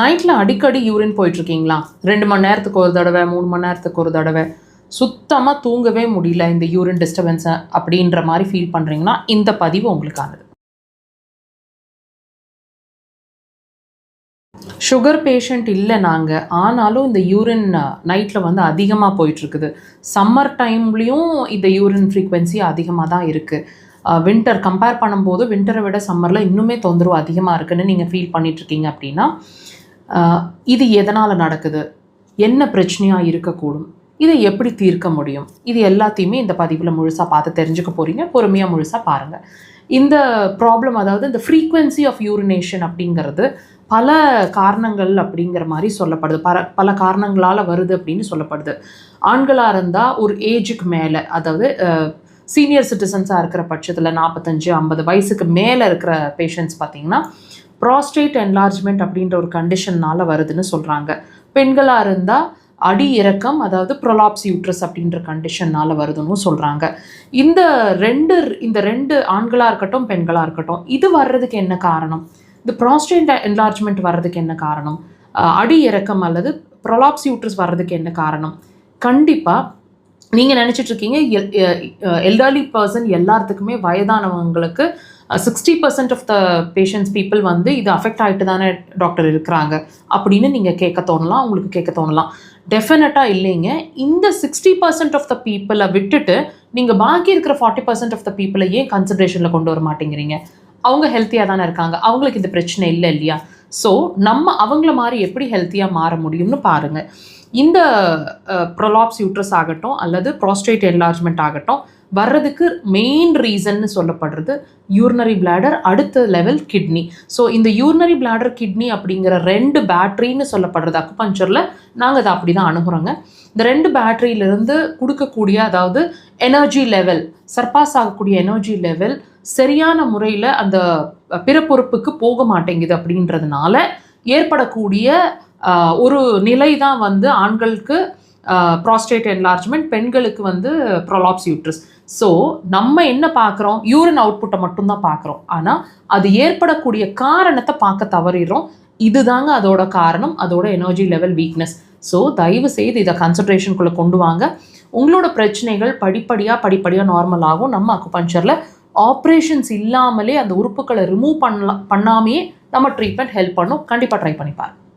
நைட்டில் அடிக்கடி யூரின் போயிட்டுருக்கீங்களா? 2 மணி நேரத்துக்கு ஒரு தடவை, 3 மணி நேரத்துக்கு ஒரு தடவை, சுத்தமாக தூங்கவே முடியல இந்த யூரின் டிஸ்டர்பன்ஸை அப்படின்ற மாதிரி ஃபீல் பண்ணுறீங்கன்னா இந்த பதிவு உங்களுக்கானது. சுகர் பேஷண்ட் இல்லை நாங்கள், ஆனாலும் இந்த யூரின் நைட்டில் வந்து அதிகமாக போயிட்டுருக்குது. சம்மர் டைம்லேயும் இந்த யூரின் ஃப்ரீக்வன்சி அதிகமாக தான் இருக்குது. வின்டர் கம்பேர் பண்ணும்போது வின்டரை விட சம்மரில் இன்னுமே தொந்தரவு அதிகமாக இருக்குதுன்னு நீங்கள் ஃபீல் பண்ணிகிட்ருக்கீங்க அப்படின்னா இது எதனால் நடக்குது, என்ன பிரச்சனையாக இருக்கக்கூடும், இதை எப்படி தீர்க்க முடியும், இது எல்லாத்தையுமே இந்த பதிவில் முழுசாக பார்த்து தெரிஞ்சுக்க போகிறீங்க. பொறுமையாக முழுசாக பாருங்கள். இந்த ப்ராப்ளம், அதாவது இந்த ஃப்ரீக்வன்சி ஆஃப் யூரினேஷன் அப்படிங்கிறது பல காரணங்கள் அப்படிங்கிற மாதிரி சொல்லப்படுது. பல காரணங்களால் வருது அப்படின்னு சொல்லப்படுது. ஆண்களாக இருந்தால் ஒரு ஏஜுக்கு மேலே, அதாவது சீனியர் சிட்டிசன்ஸாக இருக்கிற பட்சத்தில் 45-50 வயசுக்கு மேலே இருக்கிற பேஷண்ட்ஸ் பார்த்திங்கன்னா ப்ராஸ்டேட் என்லார்ஜ்மெண்ட் அப்படின்ற ஒரு கண்டிஷன்னால் வருதுன்னு சொல்கிறாங்க. பெண்களாக இருந்தால் அடி இறக்கம், அதாவது ப்ரொலாப்ஸ் யூட்ரஸ் அப்படின்ற கண்டிஷன்னால் வருதுன்னு சொல்கிறாங்க. இந்த ரெண்டு ஆண்களாக இருக்கட்டும் பெண்களாக இருக்கட்டும், இது வர்றதுக்கு என்ன காரணம், இந்த ப்ராஸ்டேட் என்லார்ஜ்மெண்ட் வர்றதுக்கு என்ன காரணம், அடி இறக்கம் அல்லது ப்ரொலாப்ஸ் யூட்ரஸ் வர்றதுக்கு என்ன காரணம்? கண்டிப்பாக நீங்கள் நினச்சிட்ருக்கீங்க எல்டர்லி பர்சன் எல்லாத்துக்குமே, வயதானவங்களுக்கு 60% ஆஃப் த பேஷண்ட்ஸ் பீப்புள் வந்து இது அஃபெக்ட் ஆகிட்டு தானே டாக்டர் இருக்கிறாங்க அப்படின்னு நீங்கள் உங்களுக்கு கேட்க தோணலாம். டெஃபினட்டாக இல்லைங்க. இந்த 60% ஆஃப் த பீப்புளை விட்டுட்டு நீங்கள் பாக்கி இருக்கிற 40% ஆஃப் த பீப்புளை ஏன் கன்சிடரேஷனில் கொண்டு வர மாட்டேங்கிறீங்க? அவங்க ஹெல்த்தியாக தானே இருக்காங்க, அவங்களுக்கு இந்த பிரச்சனை இல்லை இல்லையா? ஸோ நம்ம அவங்கள மாதிரி எப்படி ஹெல்த்தியாக மாற முடியும்னு பாருங்கள். இந்த ப்ரொலாப்ஸ் யூட்ரஸ் ஆகட்டும் அல்லது ப்ராஸ்டேட் என்லார்ஜ்மெண்ட் ஆகட்டும் வர்றதுக்கு மெயின் ரீசன்னு சொல்லப்படுறது யூரினரி பிளாடர், அடுத்த லெவல் கிட்னி. ஸோ இந்த யூரினரி பிளாடர் கிட்னி அப்படிங்கிற 2 பேட்டரின்னு சொல்லப்படுறது அக்குபஞ்சரில் நாங்கள் அதை அப்படி தான் அணுகுறோங்க. இந்த 2 பேட்டரியிலிருந்து கொடுக்கக்கூடிய, அதாவது எனர்ஜி லெவல், சர்பாஸ் ஆகக்கூடிய எனர்ஜி லெவல் சரியான முறையில் அந்த பிறப்புறுப்புக்கு போக மாட்டேங்குது அப்படின்றதுனால ஏற்படக்கூடிய ஒரு நிலை தான் வந்து ஆண்களுக்கு ப்ராஸ்டேட் என்லார்ஜ்மெண்ட், பெண்களுக்கு வந்து ப்ரொலாப்ஸ் யூட்ரஸ். ஸோ நம்ம என்ன பார்க்குறோம், யூரின் அவுட்புட்டை மட்டும்தான் பார்க்குறோம், ஆனால் அது ஏற்படக்கூடிய காரணத்தை பார்க்க தவறிடுறோம். இதுதாங்க அதோட காரணம், அதோட எனர்ஜி லெவல் வீக்னஸ். ஸோ தயவு செய்து இதை கன்சன்ட்ரேஷனுக்குள்ளே கொண்டு வாங்க. உங்களோட பிரச்சனைகள் படிப்படியாக நார்மல் ஆகும். நம்ம அக்குபஞ்சரில் ஆப்ரேஷன்ஸ் இல்லாமலே அந்த உறுப்புகளை ரிமூவ் பண்ணாமையே நம்ம ட்ரீட்மெண்ட் ஹெல்ப் பண்ணும். கண்டிப்பாக ட்ரை பண்ணி பாருங்க.